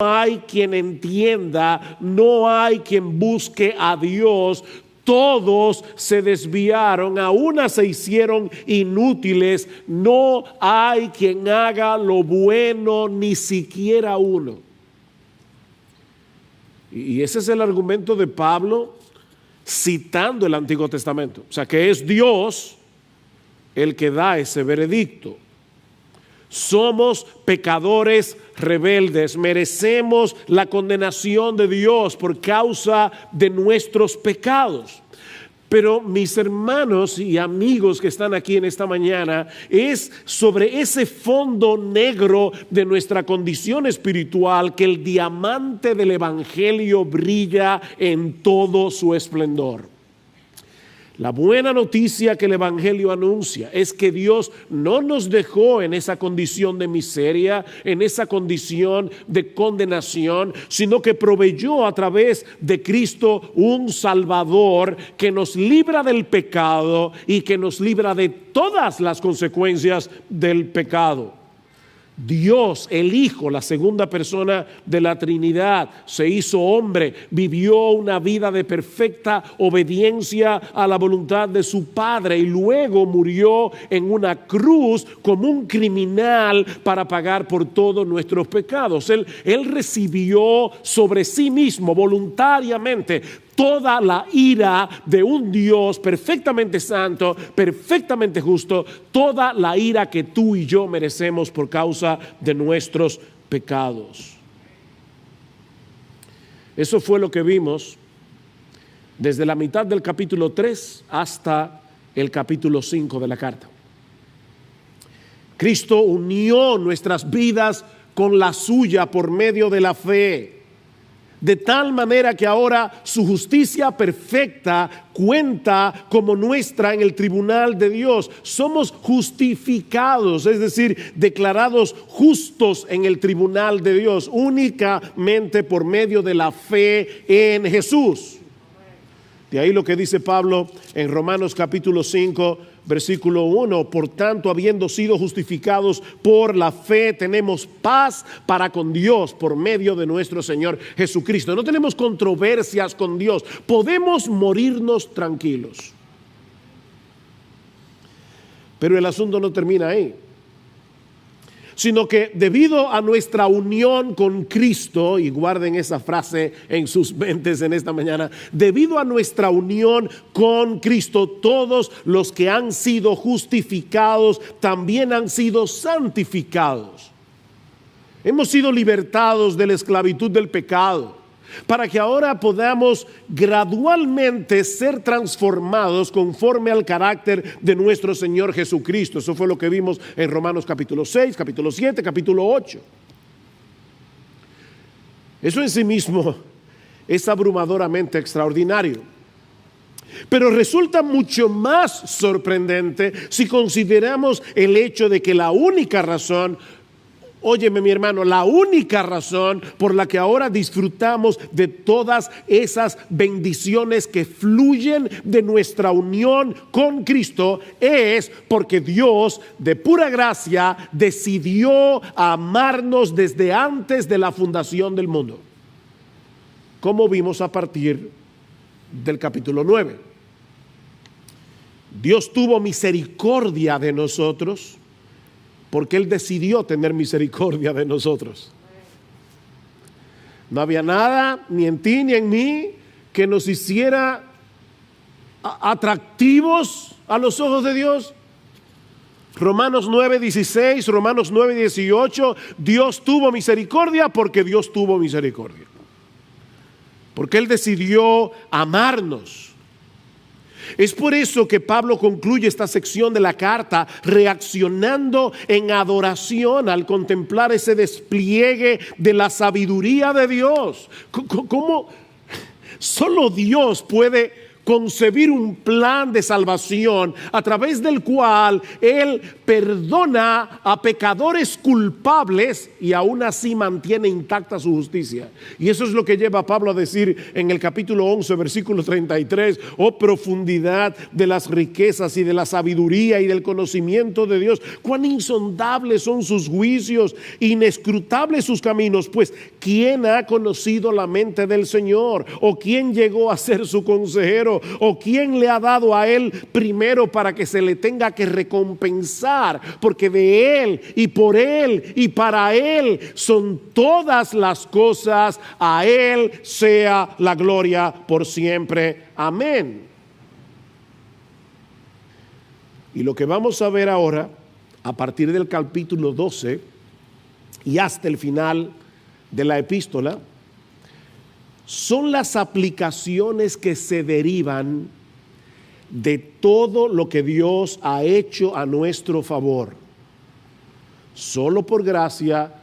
hay quien entienda, no hay quien busque a Dios. Todos se desviaron, a una se hicieron inútiles. No hay quien haga lo bueno, ni siquiera uno. Y ese es el argumento de Pablo citando el Antiguo Testamento. O sea, que es Dios el que da ese veredicto. Somos pecadores rebeldes, merecemos la condenación de Dios por causa de nuestros pecados. Pero mis hermanos y amigos que están aquí en esta mañana, es sobre ese fondo negro de nuestra condición espiritual que el diamante del Evangelio brilla en todo su esplendor. La buena noticia que el Evangelio anuncia es que Dios no nos dejó en esa condición de miseria, en esa condición de condenación, sino que proveyó a través de Cristo un Salvador que nos libra del pecado y que nos libra de todas las consecuencias del pecado. Dios, el Hijo, la segunda persona de la Trinidad, se hizo hombre, vivió una vida de perfecta obediencia a la voluntad de su Padre y luego murió en una cruz como un criminal para pagar por todos nuestros pecados. Él recibió sobre sí mismo voluntariamente toda la ira de un Dios perfectamente santo, perfectamente justo, toda la ira que tú y yo merecemos por causa de nuestros pecados. Eso fue lo que vimos desde la mitad del capítulo 3 hasta el capítulo 5 de la carta. Cristo unió nuestras vidas con la suya por medio de la fe, de tal manera que ahora su justicia perfecta cuenta como nuestra en el tribunal de Dios. Somos justificados, es decir, declarados justos en el tribunal de Dios, únicamente por medio de la fe en Jesús. De ahí lo que dice Pablo en Romanos capítulo 5, versículo 1, por tanto, habiendo sido justificados por la fe, tenemos paz para con Dios por medio de nuestro Señor Jesucristo. No tenemos controversias con Dios, podemos morirnos tranquilos. Pero el asunto no termina ahí, sino que debido a nuestra unión con Cristo, y guarden esa frase en sus mentes en esta mañana, debido a nuestra unión con Cristo, todos los que han sido justificados también han sido santificados. Hemos sido libertados de la esclavitud del pecado, para que ahora podamos gradualmente ser transformados conforme al carácter de nuestro Señor Jesucristo. Eso fue lo que vimos en Romanos capítulo 6, capítulo 7, capítulo 8. Eso en sí mismo es abrumadoramente extraordinario. Pero resulta mucho más sorprendente si consideramos el hecho de que la única razón, óyeme mi hermano, la única razón por la que ahora disfrutamos de todas esas bendiciones que fluyen de nuestra unión con Cristo es porque Dios de pura gracia decidió amarnos desde antes de la fundación del mundo, como vimos a partir del capítulo 9. Dios tuvo misericordia de nosotros porque Él decidió tener misericordia de nosotros. No había nada, ni en ti ni en mí, que nos hiciera atractivos a los ojos de Dios. Romanos 9:16, Romanos 9:18, Dios tuvo misericordia porque Dios tuvo misericordia. Porque Él decidió amarnos. Es por eso que Pablo concluye esta sección de la carta reaccionando en adoración al contemplar ese despliegue de la sabiduría de Dios. ¿Cómo solo Dios puede concebir un plan de salvación a través del cual Él perdona a pecadores culpables y aún así mantiene intacta su justicia. Y eso es lo que lleva a Pablo a decir en el capítulo 11, versículo 33, oh profundidad de las riquezas y de la sabiduría y del conocimiento de Dios, cuán insondables son sus juicios, inescrutables sus caminos, pues ¿quién ha conocido la mente del Señor? ¿O quién llegó a ser su consejero? ¿O quién le ha dado a Él primero para que se le tenga que recompensar? Porque de Él y por Él y para Él son todas las cosas, a Él sea la gloria por siempre. Amén. Y lo que vamos a ver ahora, a partir del capítulo 12 y hasta el final de la epístola, son las aplicaciones que se derivan de todo lo que Dios ha hecho a nuestro favor. Solo por gracia,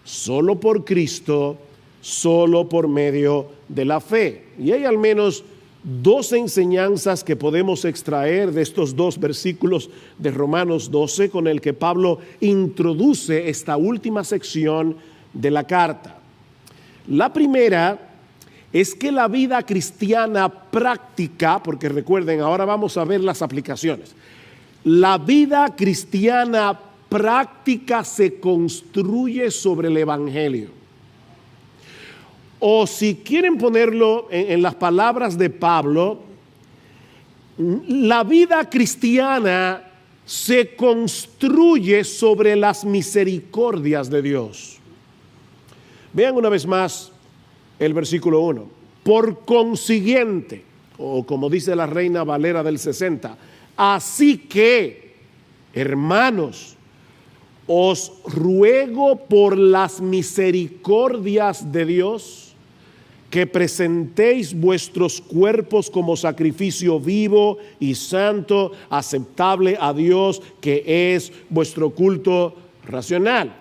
solo por Cristo, solo por medio de la fe. Y hay al menos dos enseñanzas que podemos extraer de estos dos versículos de Romanos 12 con el que Pablo introduce esta última sección de la carta. La primera es que la vida cristiana práctica, porque recuerden, ahora vamos a ver las aplicaciones. La vida cristiana práctica se construye sobre el Evangelio. O si quieren ponerlo en las palabras de Pablo, la vida cristiana se construye sobre las misericordias de Dios. Vean una vez más el versículo 1. Por consiguiente, o como dice la Reina Valera del 60, así que, hermanos, os ruego por las misericordias de Dios que presentéis vuestros cuerpos como sacrificio vivo y santo, aceptable a Dios, que es vuestro culto racional.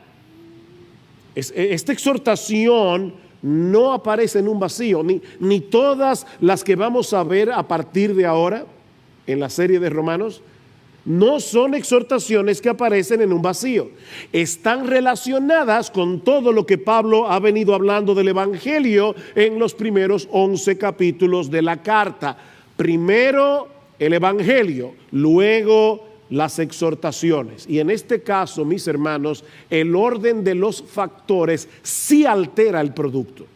Esta exhortación no aparece en un vacío, ni todas las que vamos a ver a partir de ahora en la serie de Romanos, no son exhortaciones que aparecen en un vacío. Están relacionadas con todo lo que Pablo ha venido hablando del Evangelio en los primeros 11 capítulos de la carta. Primero el Evangelio, luego las exhortaciones. Y en este caso, mis hermanos, el orden de los factores sí altera el producto.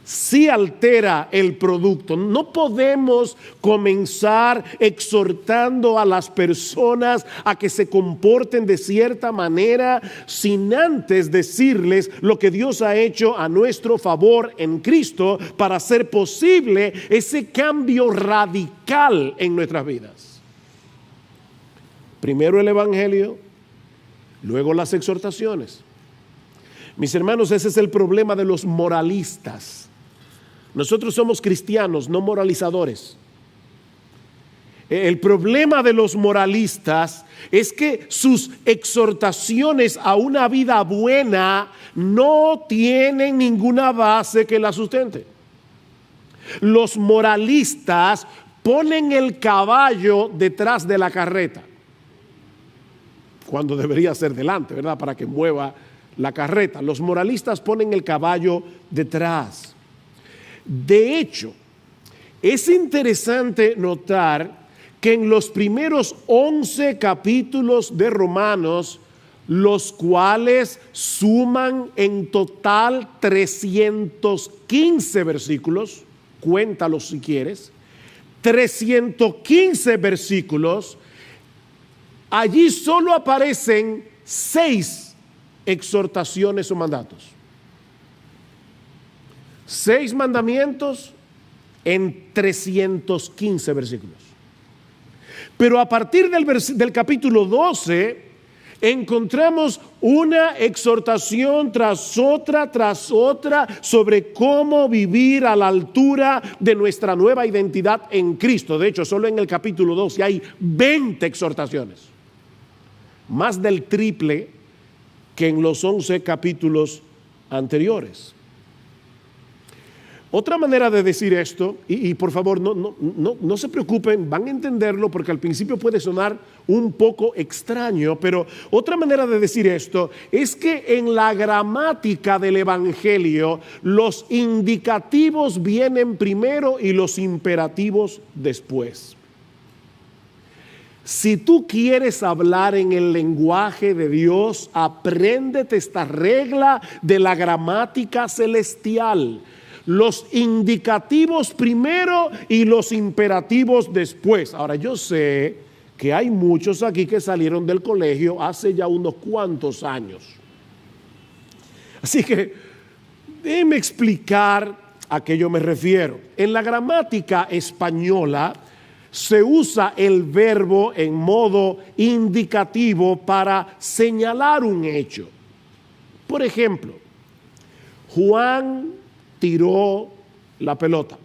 Sí altera el producto. No podemos comenzar exhortando a las personas a que se comporten de cierta manera sin antes decirles lo que Dios ha hecho a nuestro favor en Cristo para hacer posible ese cambio radical en nuestras vidas. Primero el Evangelio, luego las exhortaciones. Mis hermanos, ese es el problema de los moralistas. Nosotros somos cristianos, no moralizadores. El problema de los moralistas es que sus exhortaciones a una vida buena no tienen ninguna base que la sustente. Los moralistas ponen el caballo detrás de la carreta, cuando debería ser delante, ¿verdad? Para que mueva la carreta. Los moralistas ponen el caballo detrás. De hecho, es interesante notar que en los primeros 11 capítulos de Romanos, los cuales suman en total 315 versículos, cuéntalos si quieres, 315 versículos, allí solo aparecen 6 exhortaciones o mandatos. 6 mandamientos en 315 versículos. Pero a partir del capítulo 12 encontramos una exhortación tras otra sobre cómo vivir a la altura de nuestra nueva identidad en Cristo. De hecho, solo en el capítulo 12 hay 20 exhortaciones, más del triple que en los 11 capítulos anteriores. Otra manera de decir esto, y por favor no se preocupen, van a entenderlo porque al principio puede sonar un poco extraño, pero otra manera de decir esto es que en la gramática del Evangelio los indicativos vienen primero y los imperativos después. Si tú quieres hablar en el lenguaje de Dios, apréndete esta regla de la gramática celestial. Los indicativos primero y los imperativos después. Ahora, yo sé que hay muchos aquí que salieron del colegio hace ya unos cuantos años. Así que déjenme explicar a qué yo me refiero. En la gramática española se usa el verbo en modo indicativo para señalar un hecho. Por ejemplo, Juan tiró la pelota.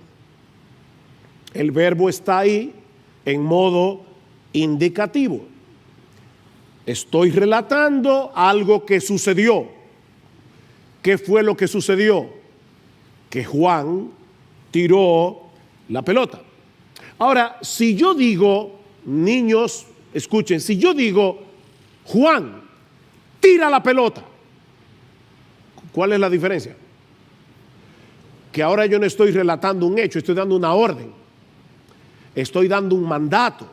El verbo está ahí en modo indicativo. Estoy relatando algo que sucedió. ¿Qué fue lo que sucedió? Que Juan tiró la pelota. Ahora, si yo digo, niños, escuchen, si yo digo, Juan, tira la pelota, ¿cuál es la diferencia? Que ahora yo no estoy relatando un hecho, estoy dando una orden, estoy dando un mandato.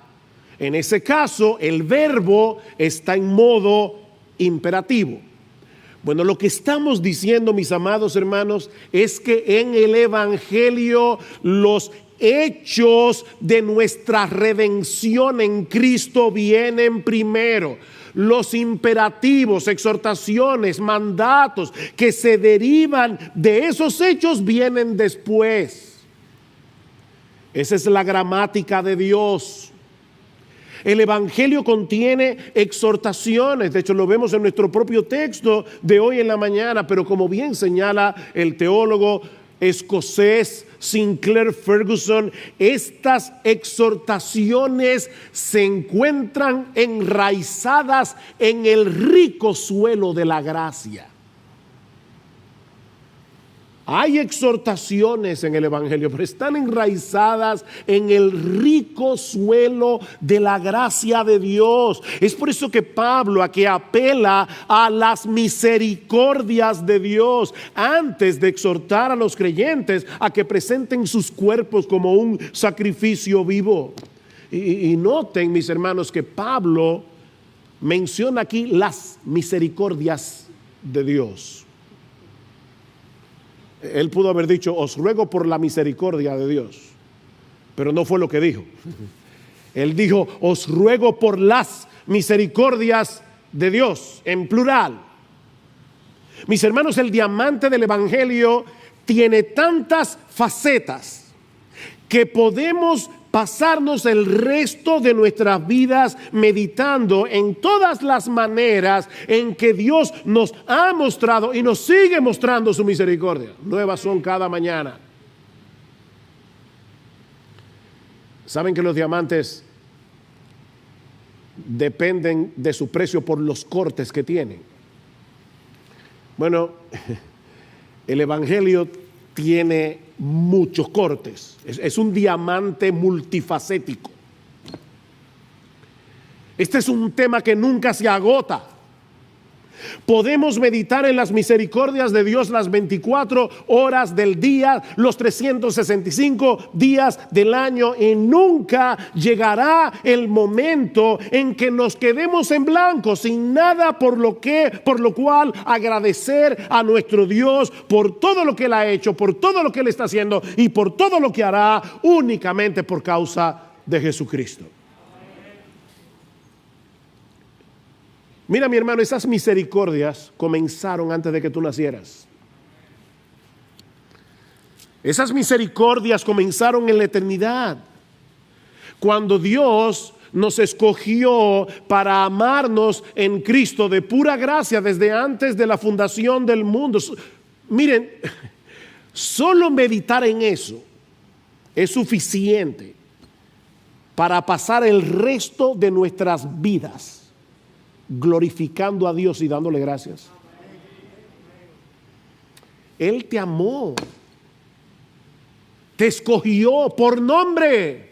En ese caso, el verbo está en modo imperativo. Bueno, lo que estamos diciendo, mis amados hermanos, es que en el Evangelio los hechos de nuestra redención en Cristo vienen primero. Los imperativos, exhortaciones, mandatos que se derivan de esos hechos vienen después. Esa es la gramática de Dios. El Evangelio contiene exhortaciones, de hecho lo vemos en nuestro propio texto de hoy en la mañana, pero como bien señala el teólogo escocés Sinclair Ferguson, estas exhortaciones se encuentran enraizadas en el rico suelo de la gracia. Hay exhortaciones en el Evangelio, pero están enraizadas en el rico suelo de la gracia de Dios. Es por eso que Pablo aquí apela a las misericordias de Dios antes de exhortar a los creyentes a que presenten sus cuerpos como un sacrificio vivo. Y noten, mis hermanos, que Pablo menciona aquí las misericordias de Dios. Él pudo haber dicho, os ruego por la misericordia de Dios, pero no fue lo que dijo. Él dijo, os ruego por las misericordias de Dios, en plural. Mis hermanos, el diamante del Evangelio tiene tantas facetas que podemos pasarnos el resto de nuestras vidas meditando en todas las maneras en que Dios nos ha mostrado y nos sigue mostrando su misericordia. Nuevas son cada mañana. ¿Saben que los diamantes dependen de su precio por los cortes que tienen? Bueno, el Evangelio tiene muchos cortes. Es un diamante multifacético. Este es un tema que nunca se agota. Podemos meditar en las misericordias de Dios las 24 horas del día, los 365 días del año, y nunca llegará el momento en que nos quedemos en blanco sin nada por lo cual agradecer a nuestro Dios por todo lo que Él ha hecho, por todo lo que Él está haciendo y por todo lo que hará, únicamente por causa de Jesucristo. Mira, mi hermano, esas misericordias comenzaron antes de que tú nacieras. Esas misericordias comenzaron en la eternidad, cuando Dios nos escogió para amarnos en Cristo de pura gracia desde antes de la fundación del mundo. Miren, solo meditar en eso es suficiente para pasar el resto de nuestras vidas glorificando a Dios y dándole gracias. Él te amó. te escogió por nombre,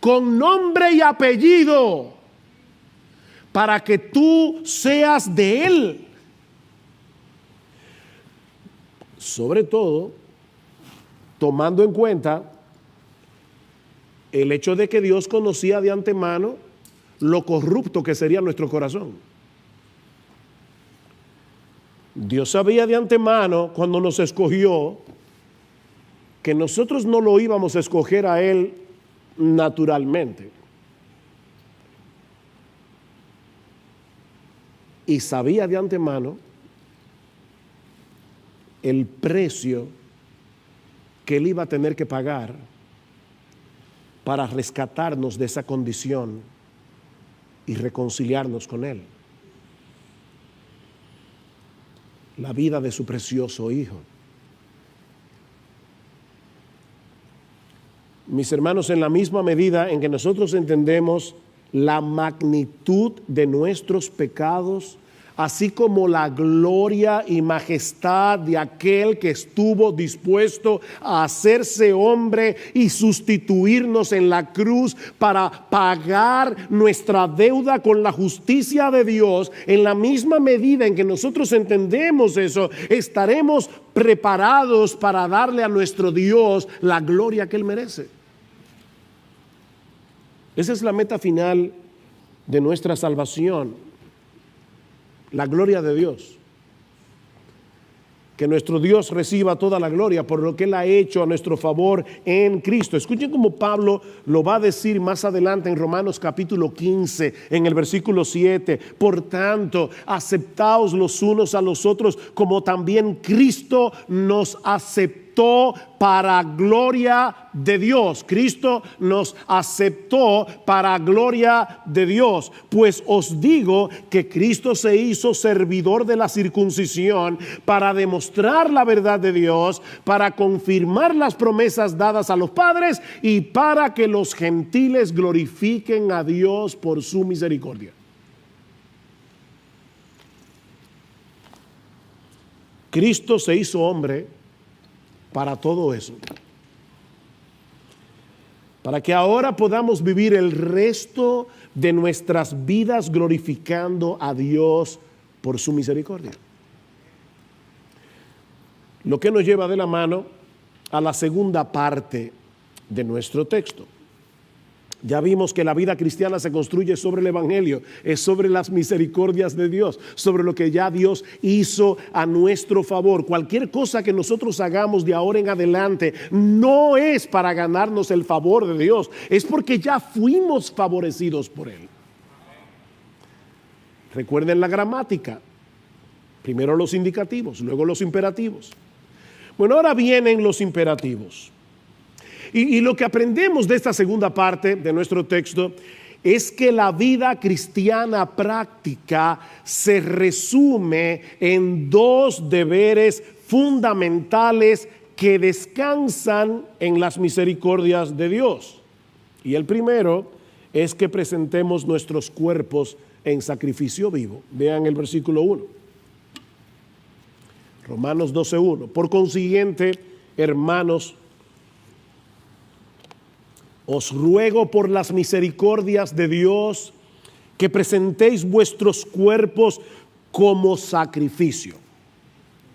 con nombre y apellido, para que tú seas de Él. Sobre todo, tomando en cuenta el hecho de que Dios conocía de antemano lo corrupto que sería nuestro corazón. Dios sabía de antemano, cuando nos escogió, que nosotros no lo íbamos a escoger a Él naturalmente. Y sabía de antemano el precio que Él iba a tener que pagar para rescatarnos de esa condición y reconciliarnos con Él. La vida de su precioso Hijo. Mis hermanos, en la misma medida en que nosotros entendemos la magnitud de nuestros pecados, así como la gloria y majestad de aquel que estuvo dispuesto a hacerse hombre y sustituirnos en la cruz para pagar nuestra deuda con la justicia de Dios, en la misma medida en que nosotros entendemos eso, estaremos preparados para darle a nuestro Dios la gloria que Él merece. Esa es la meta final de nuestra salvación. La gloria de Dios. Que nuestro Dios reciba toda la gloria por lo que Él ha hecho a nuestro favor en Cristo. Escuchen cómo Pablo lo va a decir más adelante en Romanos capítulo 15, en el versículo 7. Por tanto, aceptaos los unos a los otros como también Cristo nos aceptó para gloria de Dios. Cristo nos aceptó para gloria de Dios. Pues os digo que Cristo se hizo servidor de la circuncisión para demostrar la verdad de Dios, para confirmar las promesas dadas a los padres y para que los gentiles glorifiquen a Dios por su misericordia. Cristo se hizo hombre para todo eso, para que ahora podamos vivir el resto de nuestras vidas glorificando a Dios por su misericordia. Lo que nos lleva de la mano a la segunda parte de nuestro texto. Ya vimos que la vida cristiana se construye sobre el Evangelio, es sobre las misericordias de Dios, sobre lo que ya Dios hizo a nuestro favor. Cualquier cosa que nosotros hagamos de ahora en adelante no es para ganarnos el favor de Dios, es porque ya fuimos favorecidos por Él. Recuerden la gramática, primero los indicativos, luego los imperativos. Bueno, ahora vienen los imperativos. Y lo que aprendemos de esta segunda parte de nuestro texto es que la vida cristiana práctica se resume en dos deberes fundamentales que descansan en las misericordias de Dios. Y el primero es que presentemos nuestros cuerpos en sacrificio vivo. Vean el versículo 1. Romanos 12:1. Por consiguiente, hermanos, os ruego por las misericordias de Dios que presentéis vuestros cuerpos como sacrificio.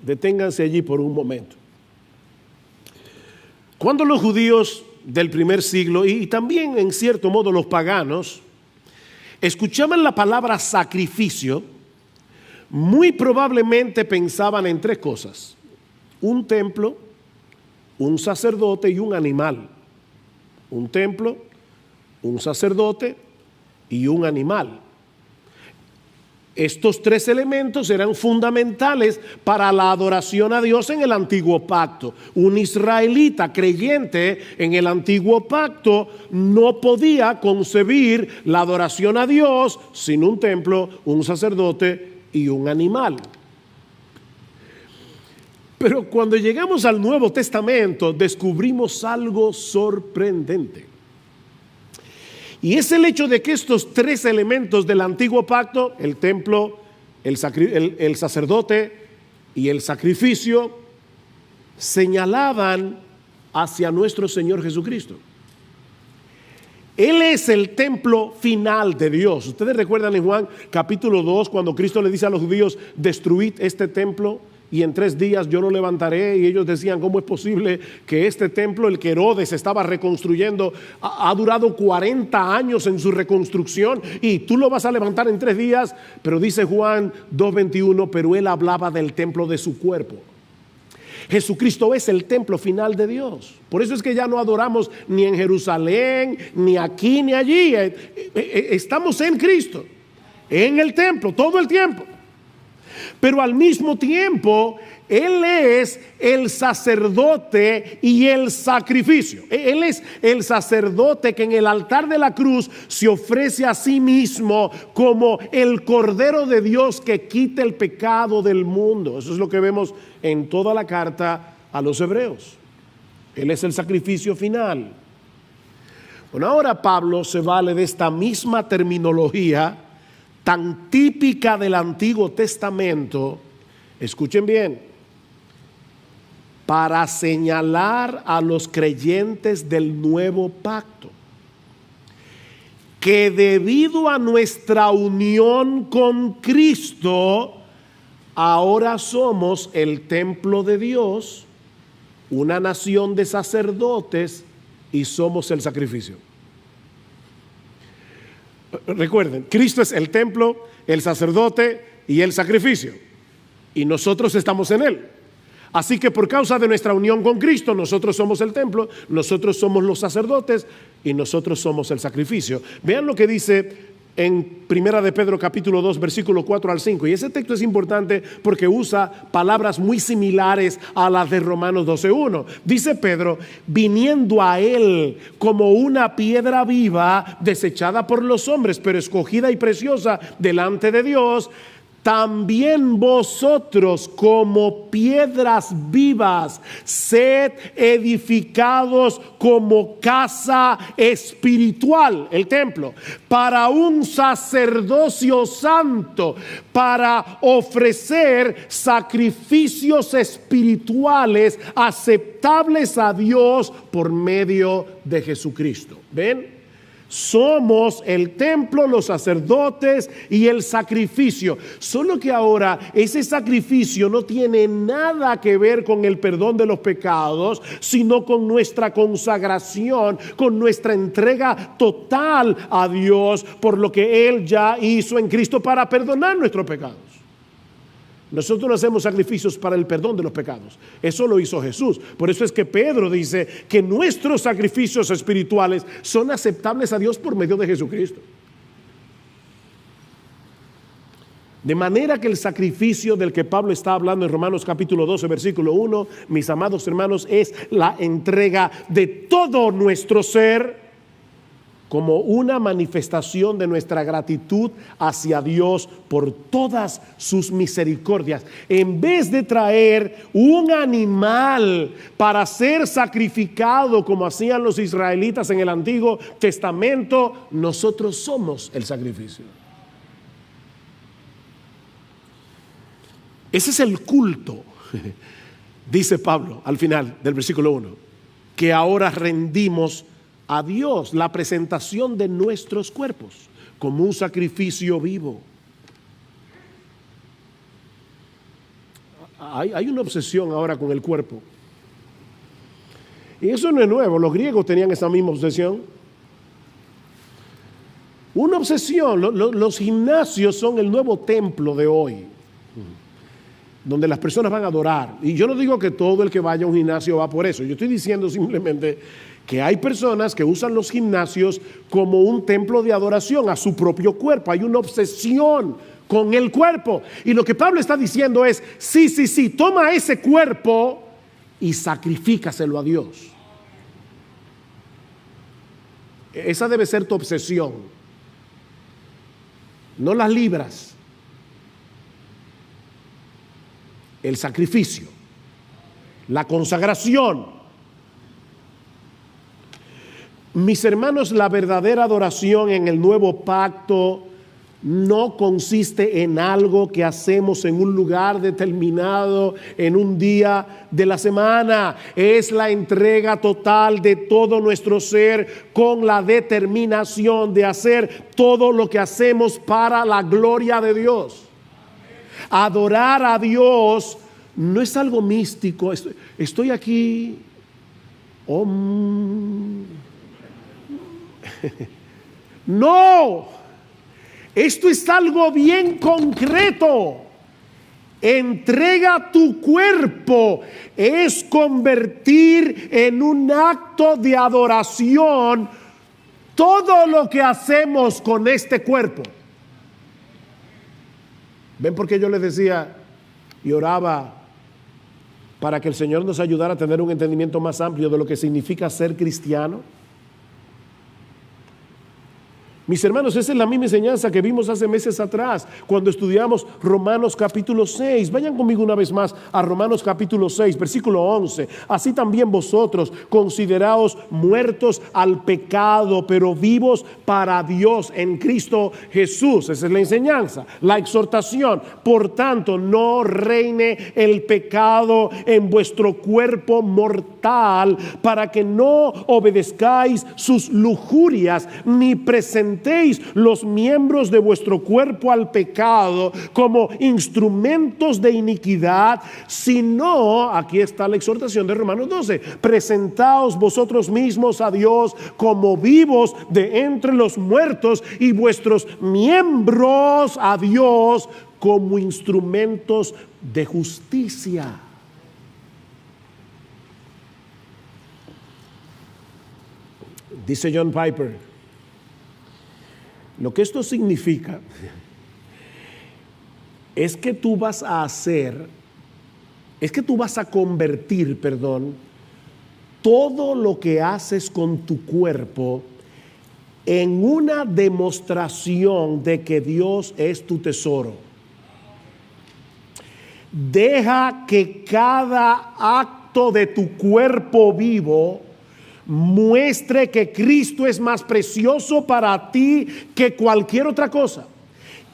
Deténganse allí por un momento. Cuando los judíos del primer siglo y también en cierto modo los paganos escuchaban la palabra sacrificio, muy probablemente pensaban en tres cosas: un templo, un sacerdote y un animal. Un templo, un sacerdote y un animal. Estos tres elementos eran fundamentales para la adoración a Dios en el antiguo pacto. Un israelita creyente en el antiguo pacto no podía concebir la adoración a Dios sin un templo, un sacerdote y un animal. Pero cuando llegamos al Nuevo Testamento descubrimos algo sorprendente. Y es el hecho de que estos tres elementos del antiguo pacto, el templo, el sacerdote y el sacrificio, señalaban hacia nuestro Señor Jesucristo. Él es el templo final de Dios. Ustedes recuerdan en Juan capítulo 2 cuando Cristo le dice a los judíos: destruid este templo y en 3 días yo lo levantaré. Y ellos decían: ¿cómo es posible que este templo, el que Herodes estaba reconstruyendo, ha durado 40 años en su reconstrucción y tú lo vas a levantar en 3 días? Pero dice Juan 2:21, pero él hablaba del templo de su cuerpo. Jesucristo es el templo final de Dios. Por eso es que ya no adoramos ni en Jerusalén, ni aquí, ni allí. Estamos en Cristo, en el templo, todo el tiempo. Pero al mismo tiempo, Él es el sacerdote y el sacrificio. Él es el sacerdote que en el altar de la cruz se ofrece a sí mismo como el Cordero de Dios que quita el pecado del mundo. Eso es lo que vemos en toda la carta a los hebreos. Él es el sacrificio final. Bueno, ahora Pablo se vale de esta misma terminología tan típica del Antiguo Testamento, escuchen bien, para señalar a los creyentes del nuevo pacto que debido a nuestra unión con Cristo, ahora somos el templo de Dios, una nación de sacerdotes y somos el sacrificio. Recuerden, Cristo es el templo, el sacerdote y el sacrificio, y nosotros estamos en Él. Así que por causa de nuestra unión con Cristo, nosotros somos el templo, nosotros somos los sacerdotes y nosotros somos el sacrificio. Vean lo que dice en Primera de Pedro capítulo 2 versículo 4 al 5, y ese texto es importante porque usa palabras muy similares a las de Romanos 12:1. Dice Pedro: viniendo a Él como una piedra viva, desechada por los hombres, pero escogida y preciosa delante de Dios, también vosotros como piedras vivas sed edificados como casa espiritual, el templo, para un sacerdocio santo, para ofrecer sacrificios espirituales aceptables a Dios por medio de Jesucristo. ¿Ven? Somos el templo, los sacerdotes y el sacrificio. Solo que ahora ese sacrificio no tiene nada que ver con el perdón de los pecados, sino con nuestra consagración, con nuestra entrega total a Dios por lo que Él ya hizo en Cristo para perdonar nuestros pecados. Nosotros no hacemos sacrificios para el perdón de los pecados. Eso lo hizo Jesús. Por eso es que Pedro dice que nuestros sacrificios espirituales son aceptables a Dios por medio de Jesucristo. De manera que el sacrificio del que Pablo está hablando en Romanos capítulo 12 versículo 1, mis amados hermanos, es la entrega de todo nuestro ser como una manifestación de nuestra gratitud hacia Dios por todas sus misericordias. En vez de traer un animal para ser sacrificado como hacían los israelitas en el Antiguo Testamento, nosotros somos el sacrificio. Ese es el culto, dice Pablo al final del versículo 1, que ahora rendimos a Dios, la presentación de nuestros cuerpos como un sacrificio vivo. Hay una obsesión ahora con el cuerpo. Y eso no es nuevo, los griegos tenían esa misma obsesión. Una obsesión, los gimnasios son el nuevo templo de hoy, donde las personas van a adorar. Y yo no digo que todo el que vaya a un gimnasio va por eso. Yo estoy diciendo simplemente que hay personas que usan los gimnasios como un templo de adoración a su propio cuerpo. Hay una obsesión con el cuerpo. Y lo que Pablo está diciendo es: sí, toma ese cuerpo y sacrifícaselo a Dios. Esa debe ser tu obsesión. No las libras. El sacrificio, la consagración. Mis hermanos, la verdadera adoración en el nuevo pacto no consiste en algo que hacemos en un lugar determinado, en un día de la semana. Es la entrega total de todo nuestro ser con la determinación de hacer todo lo que hacemos para la gloria de Dios. Adorar a Dios no es algo místico. Estoy aquí. No. Esto es algo bien concreto. Entrega tu cuerpo es convertir en un acto de adoración todo lo que hacemos con este cuerpo. ¿Ven por qué yo les decía y oraba para que el Señor nos ayudara a tener un entendimiento más amplio de lo que significa ser cristiano? Mis hermanos, esa es la misma enseñanza que vimos hace meses atrás cuando estudiamos Romanos capítulo 6. Vayan conmigo una vez más a Romanos capítulo 6, versículo 11. Así también vosotros consideraos muertos al pecado, pero vivos para Dios en Cristo Jesús. Esa es la enseñanza, la exhortación. Por tanto, no reine el pecado en vuestro cuerpo mortal, para que no obedezcáis sus lujurias, ni presentéis los miembros de vuestro cuerpo al pecado como instrumentos de iniquidad, sino, aquí está la exhortación de Romanos 12, presentaos vosotros mismos a Dios como vivos de entre los muertos y vuestros miembros a Dios como instrumentos de justicia. Dice John Piper, lo que esto significa es que tú vas a convertir, todo lo que haces con tu cuerpo en una demostración de que Dios es tu tesoro. Deja que cada acto de tu cuerpo vivo muestre que Cristo es más precioso para ti que cualquier otra cosa.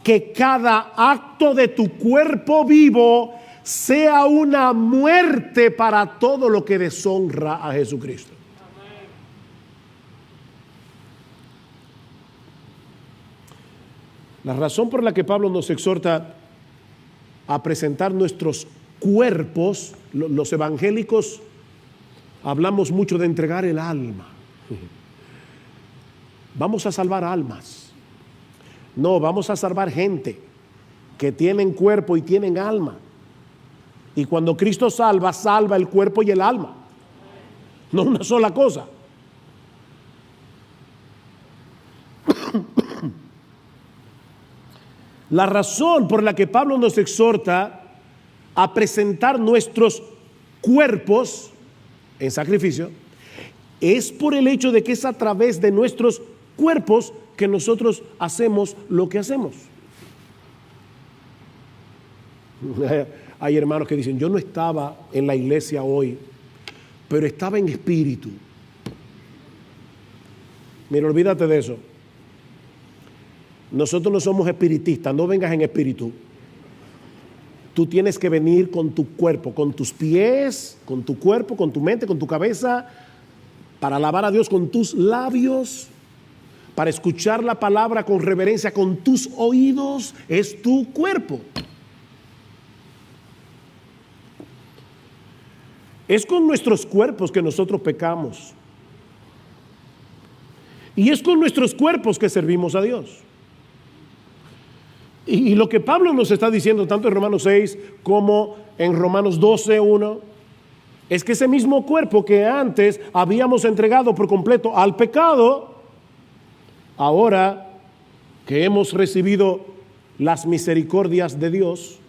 Que cada acto de tu cuerpo vivo sea una muerte para todo lo que deshonra a Jesucristo. La razón por la que Pablo nos exhorta a presentar nuestros cuerpos, los evangélicos hablamos mucho de entregar el alma. Vamos a salvar almas. No, vamos a salvar gente que tienen cuerpo y tienen alma. Y cuando Cristo salva, salva el cuerpo y el alma. No una sola cosa. La razón por la que Pablo nos exhorta a presentar nuestros cuerpos en sacrificio es por el hecho de que es a través de nuestros cuerpos que nosotros hacemos lo que hacemos. Hay hermanos que dicen, yo no estaba en la iglesia hoy, pero estaba en espíritu. Mira, olvídate de eso. Nosotros no somos espiritistas, no vengas en espíritu. Tú tienes que venir con tu cuerpo, con tus pies, con tu cuerpo, con tu mente, con tu cabeza, para alabar a Dios con tus labios, para escuchar la palabra con reverencia con tus oídos. Es tu cuerpo. Es con nuestros cuerpos que nosotros pecamos. Y es con nuestros cuerpos que servimos a Dios. Y lo que Pablo nos está diciendo tanto en Romanos 6 como en Romanos 12:1 es que ese mismo cuerpo que antes habíamos entregado por completo al pecado, ahora que hemos recibido las misericordias de Dios,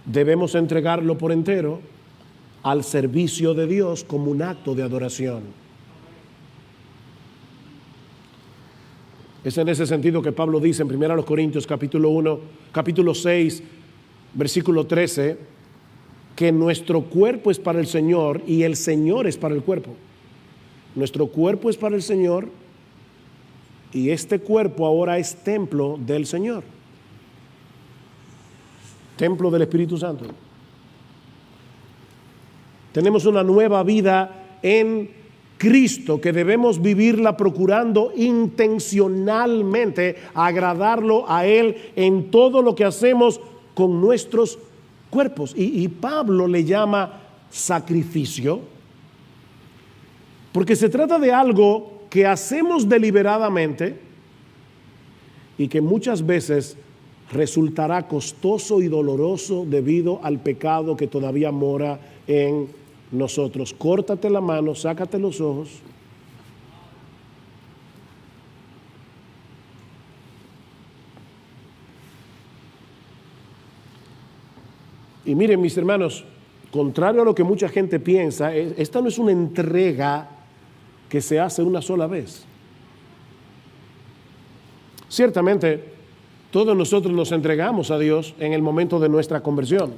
debemos entregarlo por entero al servicio de Dios como un acto de adoración. Es en ese sentido que Pablo dice en 1 Corintios capítulo 6, versículo 13, que nuestro cuerpo es para el Señor y el Señor es para el cuerpo. Nuestro cuerpo es para el Señor Y este cuerpo ahora es templo del Señor. Templo del Espíritu Santo. Tenemos una nueva vida en Cristo que debemos vivirla procurando intencionalmente agradarlo a Él en todo lo que hacemos con nuestros cuerpos. Y Pablo le llama sacrificio porque se trata de algo que hacemos deliberadamente y que muchas veces resultará costoso y doloroso debido al pecado que todavía mora en nosotros. Córtate la mano, sácate los ojos. Y miren, mis hermanos, contrario a lo que mucha gente piensa, esta no es una entrega que se hace una sola vez. Ciertamente, todos nosotros nos entregamos a Dios en el momento de nuestra conversión.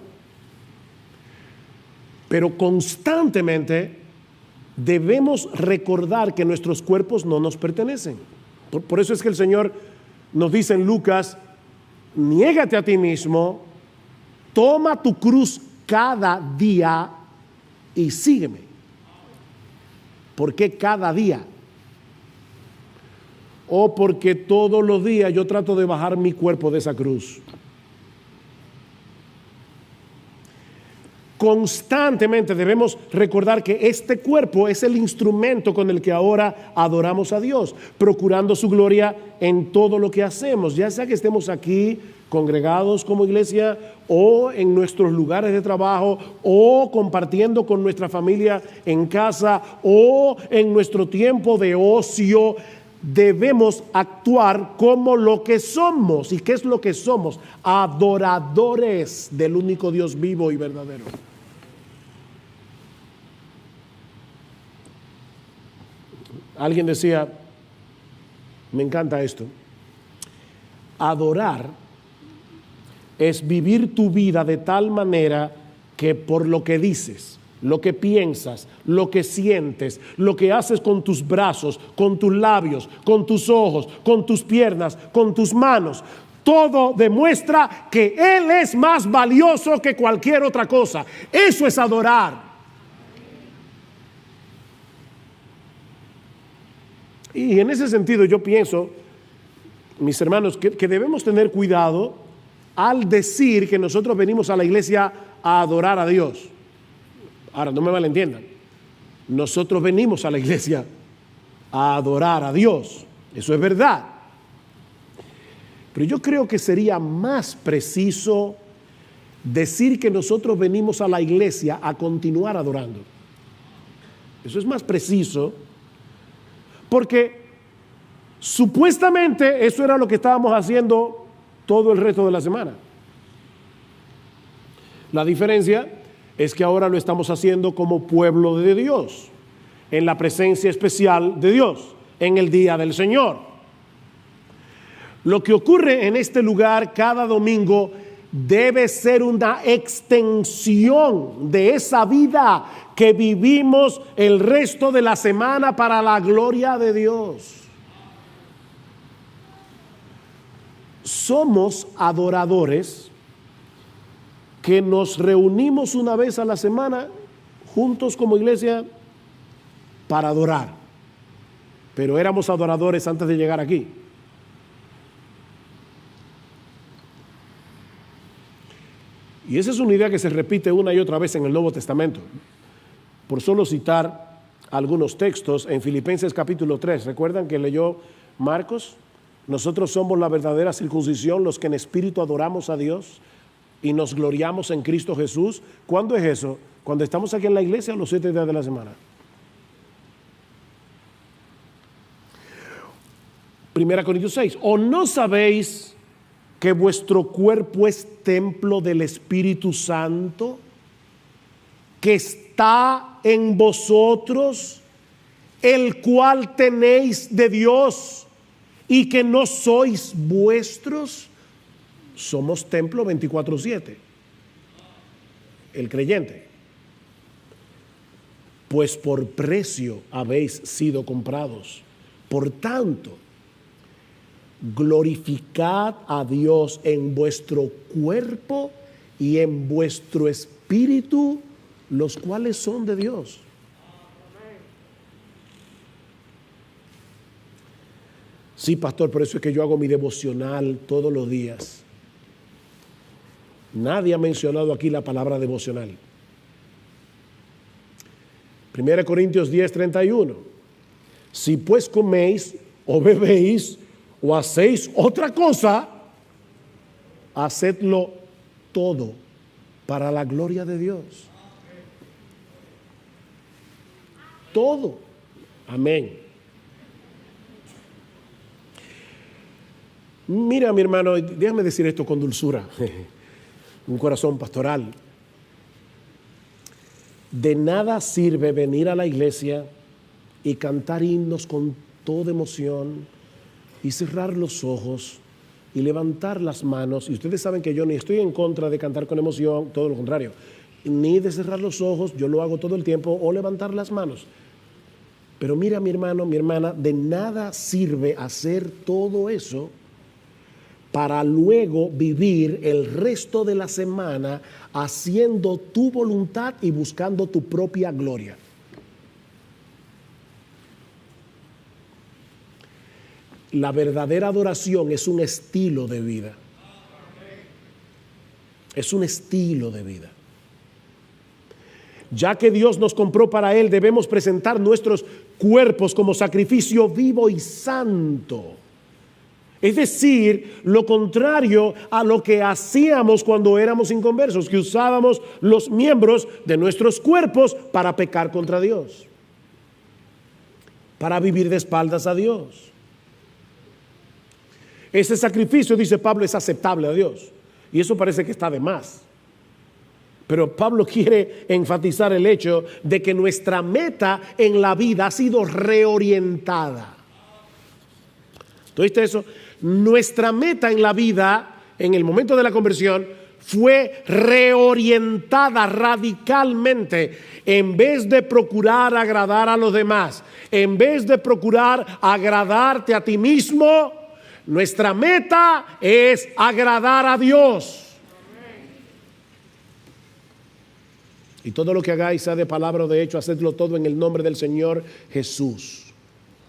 Pero constantemente debemos recordar que nuestros cuerpos no nos pertenecen. Por eso es que el Señor nos dice en Lucas, niégate a ti mismo, toma tu cruz cada día y sígueme. ¿Por qué cada día? O porque todos los días yo trato de bajar mi cuerpo de esa cruz. Constantemente debemos recordar que este cuerpo es el instrumento con el que ahora adoramos a Dios, procurando su gloria en todo lo que hacemos, ya sea que estemos aquí congregados como iglesia o en nuestros lugares de trabajo o compartiendo con nuestra familia en casa o en nuestro tiempo de ocio. Debemos actuar como lo que somos. ¿Y qué es lo que somos? Adoradores del único Dios vivo y verdadero. Alguien decía, me encanta esto, adorar es vivir tu vida de tal manera que por lo que dices, lo que piensas, lo que sientes, lo que haces con tus brazos, con tus labios, con tus ojos, con tus piernas, con tus manos, todo demuestra que Él es más valioso que cualquier otra cosa. Eso es adorar. Y en ese sentido yo pienso, mis hermanos, que debemos tener cuidado al decir que nosotros venimos a la iglesia a adorar a Dios. Ahora, no me malentiendan. Nosotros venimos a la iglesia a adorar a Dios. Eso es verdad. Pero yo creo que sería más preciso decir que nosotros venimos a la iglesia a continuar adorando. Eso es más preciso. Porque supuestamente eso era lo que estábamos haciendo todo el resto de la semana. La diferencia es que ahora lo estamos haciendo como pueblo de Dios, en la presencia especial de Dios, en el día del Señor. Lo que ocurre en este lugar cada domingo debe ser una extensión de esa vida que vivimos el resto de la semana para la gloria de Dios. Somos adoradores que nos reunimos una vez a la semana juntos como iglesia para adorar. Pero éramos adoradores antes de llegar aquí. Y esa es una idea que se repite una y otra vez en el Nuevo Testamento. Por solo citar algunos textos, en Filipenses capítulo 3, ¿recuerdan que leyó Marcos? Nosotros somos la verdadera circuncisión, los que en espíritu adoramos a Dios y nos gloriamos en Cristo Jesús. ¿Cuándo es eso? Cuando estamos aquí en la iglesia, los 7 días de la semana. 1 Corintios 6. ¿O no sabéis que vuestro cuerpo es templo del Espíritu Santo, que está en vosotros, el cual tenéis de Dios, y que no sois vuestros? Somos templo 24/7, el creyente. Pues por precio habéis sido comprados. Por tanto, glorificad a Dios en vuestro cuerpo y en vuestro espíritu, los cuales son de Dios. Sí, pastor, por eso es que yo hago mi devocional todos los días. Nadie ha mencionado aquí la palabra devocional. 1 Corintios 10:31. Si pues coméis o bebéis o hacéis otra cosa, hacedlo todo para la gloria de Dios. Todo. Amén. Mira, mi hermano, déjame decir esto con dulzura, un corazón pastoral. De nada sirve venir a la iglesia y cantar himnos con toda emoción y cerrar los ojos y levantar las manos. Y ustedes saben que yo ni estoy en contra de cantar con emoción, todo lo contrario, ni de cerrar los ojos, yo lo hago todo el tiempo, o levantar las manos. Pero mira, mi hermano, mi hermana, de nada sirve hacer todo eso para luego vivir el resto de la semana haciendo tu voluntad y buscando tu propia gloria. La verdadera adoración es un estilo de vida. Es un estilo de vida. Ya que Dios nos compró para Él, debemos presentar nuestros cuerpos como sacrificio vivo y santo. Es decir, lo contrario a lo que hacíamos cuando éramos inconversos, que usábamos los miembros de nuestros cuerpos para pecar contra Dios, para vivir de espaldas a Dios. Ese sacrificio, dice Pablo, es aceptable a Dios. Y eso parece que está de más. Pero Pablo quiere enfatizar el hecho de que nuestra meta en la vida ha sido reorientada. ¿Oíste eso? Nuestra meta en la vida, en el momento de la conversión, fue reorientada radicalmente. En vez de procurar agradar a los demás, en vez de procurar agradarte a ti mismo, nuestra meta es agradar a Dios. Y todo lo que hagáis, sea de palabra o de hecho, hacedlo todo en el nombre del Señor Jesús,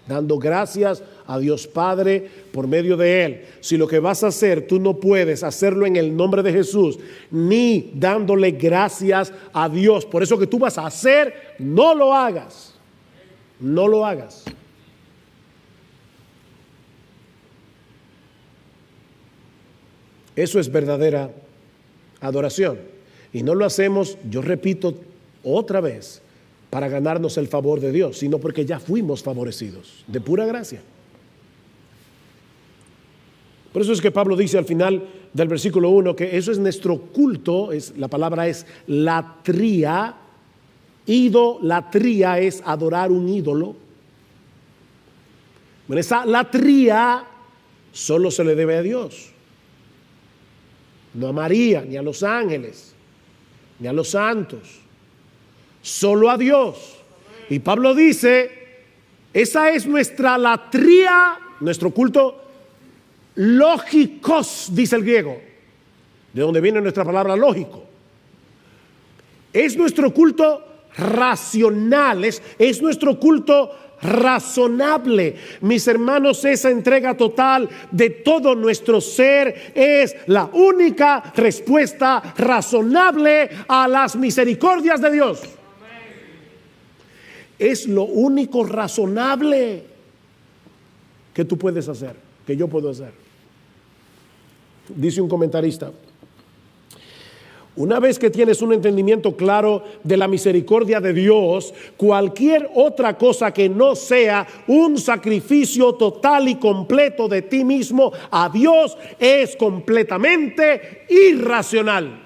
dando gracias a Dios Padre por medio de Él. Si lo que vas a hacer, tú no puedes hacerlo en el nombre de Jesús, ni dándole gracias a Dios por eso que tú vas a hacer, no lo hagas. No lo hagas. Eso es verdadera adoración. Y no lo hacemos, yo repito otra vez, para ganarnos el favor de Dios, sino porque ya fuimos favorecidos, de pura gracia. Por eso es que Pablo dice al final del versículo 1 que eso es nuestro culto, la palabra es latría. Idolatría es adorar un ídolo. Bueno, esa latría solo se le debe a Dios. No a María, ni a los ángeles, ni a los santos. Solo a Dios. Y Pablo dice, esa es nuestra latría, nuestro culto lógicos, dice el griego, de donde viene nuestra palabra lógico. Es nuestro culto racional, es nuestro culto razonable. Mis hermanos, esa entrega total de todo nuestro ser es la única respuesta razonable a las misericordias de Dios. Es lo único razonable que tú puedes hacer, que yo puedo hacer. Dice un comentarista: una vez que tienes un entendimiento claro de la misericordia de Dios, cualquier otra cosa que no sea un sacrificio total y completo de ti mismo a Dios es completamente irracional.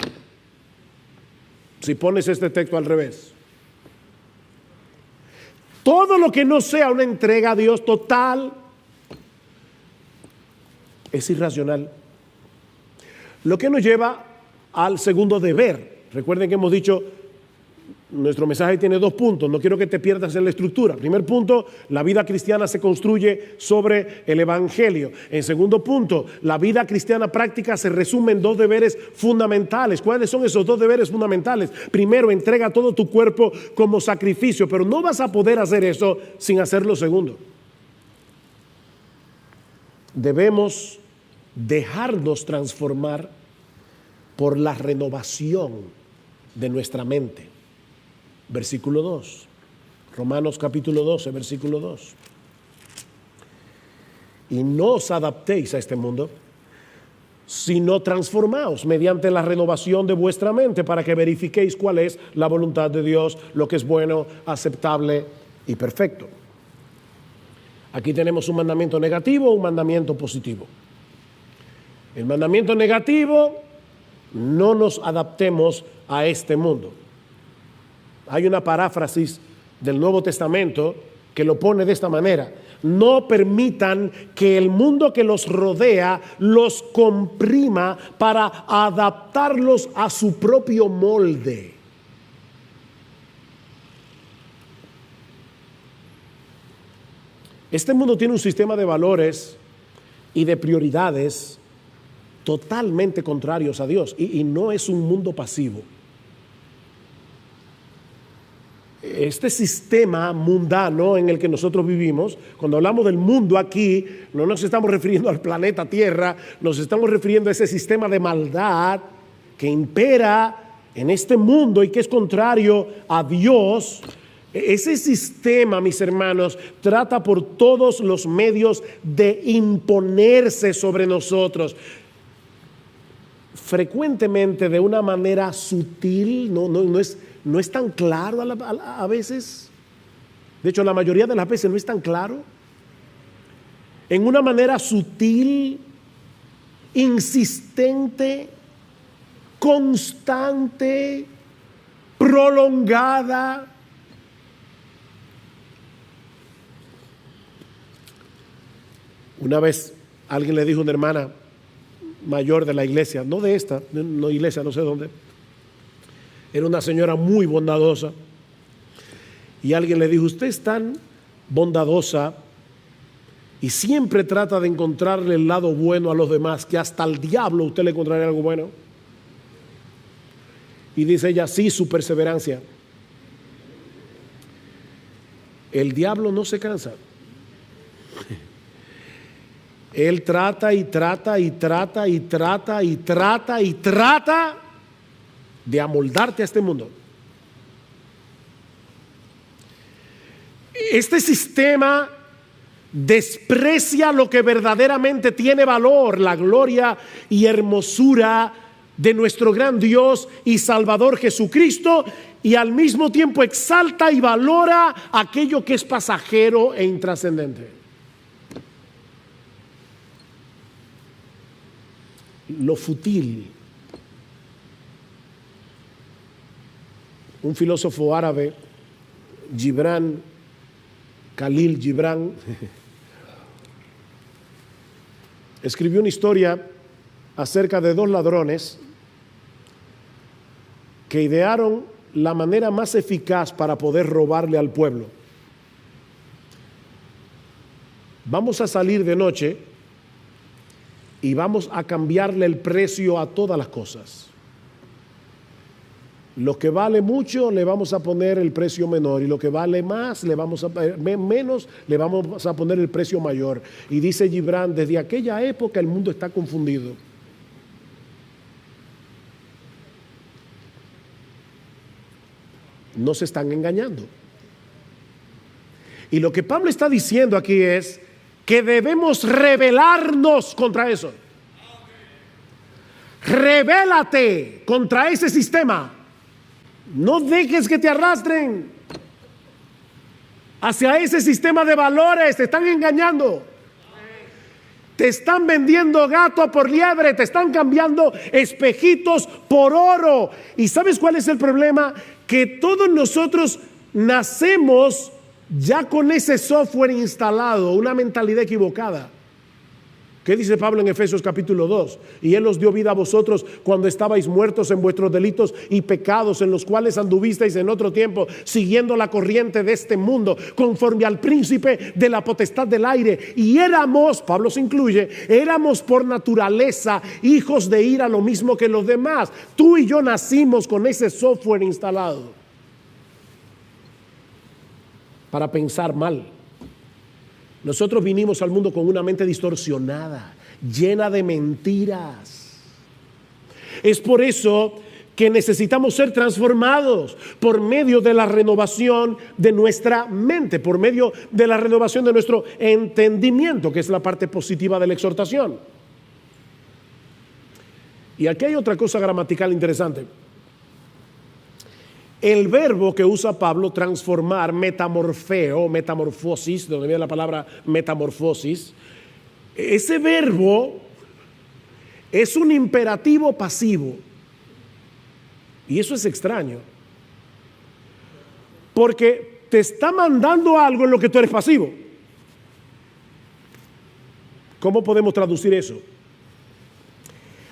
Si pones este texto al revés, todo lo que no sea una entrega a Dios total es irracional. Lo que nos lleva al segundo deber. Recuerden que hemos dicho, Nuestro mensaje tiene 2 puntos, no quiero que te pierdas en la estructura. Primer punto, la vida cristiana se construye sobre el Evangelio. En segundo punto, la vida cristiana práctica se resume en 2 deberes fundamentales. ¿Cuáles son esos 2 deberes fundamentales? Primero, entrega todo tu cuerpo como sacrificio, pero no vas a poder hacer eso sin hacer lo segundo. Debemos dejarnos transformar por la renovación de nuestra mente. Versículo 2, Romanos capítulo 12, versículo 2. Y no os adaptéis a este mundo, sino transformaos mediante la renovación de vuestra mente para que verifiquéis cuál es la voluntad de Dios, lo que es bueno, aceptable y perfecto. Aquí tenemos un mandamiento negativo, un mandamiento positivo. El mandamiento negativo, no nos adaptemos a este mundo. Hay una paráfrasis del Nuevo Testamento que lo pone de esta manera: no permitan que el mundo que los rodea los comprima para adaptarlos a su propio molde. Este mundo tiene un sistema de valores y de prioridades totalmente contrarios a Dios, y no es un mundo pasivo. Este sistema mundano en el que nosotros vivimos, cuando hablamos del mundo aquí, no nos estamos refiriendo al planeta Tierra, nos estamos refiriendo a ese sistema de maldad que impera en este mundo y que es contrario a Dios. Ese sistema, mis hermanos, trata por todos los medios de imponerse sobre nosotros, frecuentemente de una manera sutil, no es tan claro a veces. De hecho, la mayoría de las veces no es tan claro. En una manera sutil, insistente, constante, prolongada. Una vez alguien le dijo a una hermana mayor de la iglesia, no de esta, no iglesia, no sé dónde, era una señora muy bondadosa, y alguien le dijo: usted es tan bondadosa y siempre trata de encontrarle el lado bueno a los demás, que hasta al diablo usted le encontraría algo bueno. Y dice ella: sí, su perseverancia. El diablo no se cansa. Él trata y trata y trata y trata y trata y trata de amoldarte a este mundo. Este sistema desprecia lo que verdaderamente tiene valor, la gloria y hermosura de nuestro gran Dios y Salvador Jesucristo, y al mismo tiempo exalta y valora aquello que es pasajero e intrascendente. Lo fútil. Un filósofo árabe, Khalil Gibran, escribió una historia acerca de 2 ladrones que idearon la manera más eficaz para poder robarle al pueblo. Vamos a salir de noche y vamos a cambiarle el precio a todas las cosas. Lo que vale mucho le vamos a poner el precio menor, y lo que vale más menos le vamos a poner el precio mayor. Y dice Gibran: desde aquella época el mundo está confundido. Nos están engañando. Y lo que Pablo está diciendo aquí es que debemos rebelarnos contra eso. Rebélate contra ese sistema. No dejes que te arrastren hacia ese sistema de valores. Te están engañando. Te están vendiendo gato por liebre. Te están cambiando espejitos por oro. ¿Y sabes cuál es el problema? Que todos nosotros nacemos ya con ese software instalado, una mentalidad equivocada. ¿Qué dice Pablo en Efesios capítulo 2? Y Él os dio vida a vosotros cuando estabais muertos en vuestros delitos y pecados, en los cuales anduvisteis en otro tiempo, siguiendo la corriente de este mundo, conforme al príncipe de la potestad del aire. Y éramos, Pablo se incluye, éramos por naturaleza hijos de ira, lo mismo que los demás. Tú y yo nacimos con ese software instalado para pensar mal. Nosotros vinimos al mundo con una mente distorsionada, llena de mentiras. Es por eso que necesitamos ser transformados por medio de la renovación de nuestra mente, por medio de la renovación de nuestro entendimiento, que es la parte positiva de la exhortación. Y aquí hay otra cosa gramatical interesante. El verbo que usa Pablo, transformar, metamorfeo, metamorfosis, de donde viene la palabra metamorfosis, ese verbo es un imperativo pasivo. Y eso es extraño, porque te está mandando algo en lo que tú eres pasivo. ¿Cómo podemos traducir eso?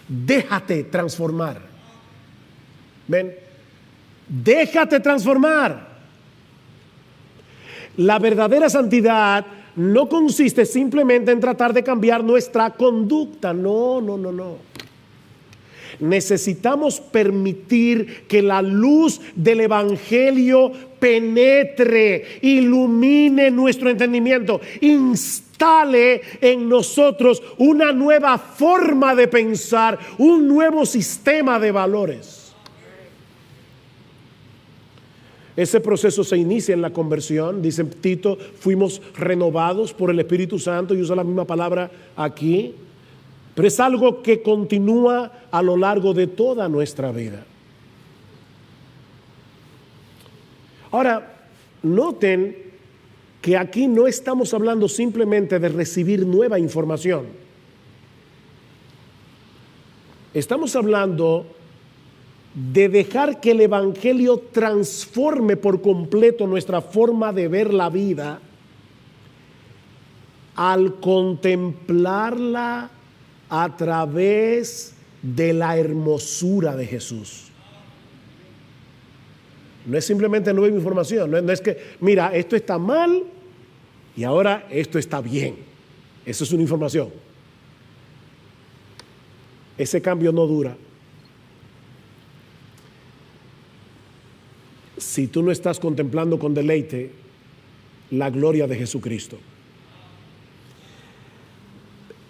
Déjate transformar. ¿Ven? Déjate transformar. La verdadera santidad no consiste simplemente en tratar de cambiar nuestra conducta. No. Necesitamos permitir que la luz del Evangelio penetre, ilumine nuestro entendimiento, instale en nosotros una nueva forma de pensar, un nuevo sistema de valores. Ese proceso se inicia en la conversión. Dice Tito, fuimos renovados por el Espíritu Santo, y usa la misma palabra aquí. Pero es algo que continúa a lo largo de toda nuestra vida. Ahora, noten que aquí no estamos hablando simplemente de recibir nueva información. Estamos hablando de dejar que el Evangelio transforme por completo nuestra forma de ver la vida al contemplarla a través de la hermosura de Jesús. No es simplemente nueva información, no es que, mira, esto está mal y ahora esto está bien. Eso es una información. Ese cambio no dura. Si tú no estás contemplando con deleite la gloria de Jesucristo.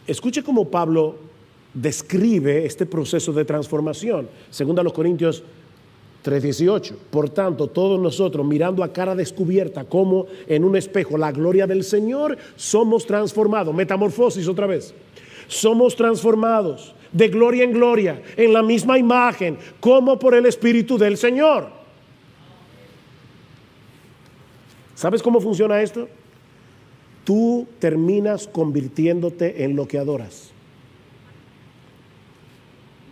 Escuche cómo Pablo describe este proceso de transformación. Según a los Corintios 3:18. Por tanto, todos nosotros, mirando a cara descubierta como en un espejo la gloria del Señor, somos transformados. Metamorfosis otra vez. Somos transformados de gloria en gloria, en la misma imagen, como por el Espíritu del Señor. ¿Sabes cómo funciona esto? Tú terminas convirtiéndote en lo que adoras.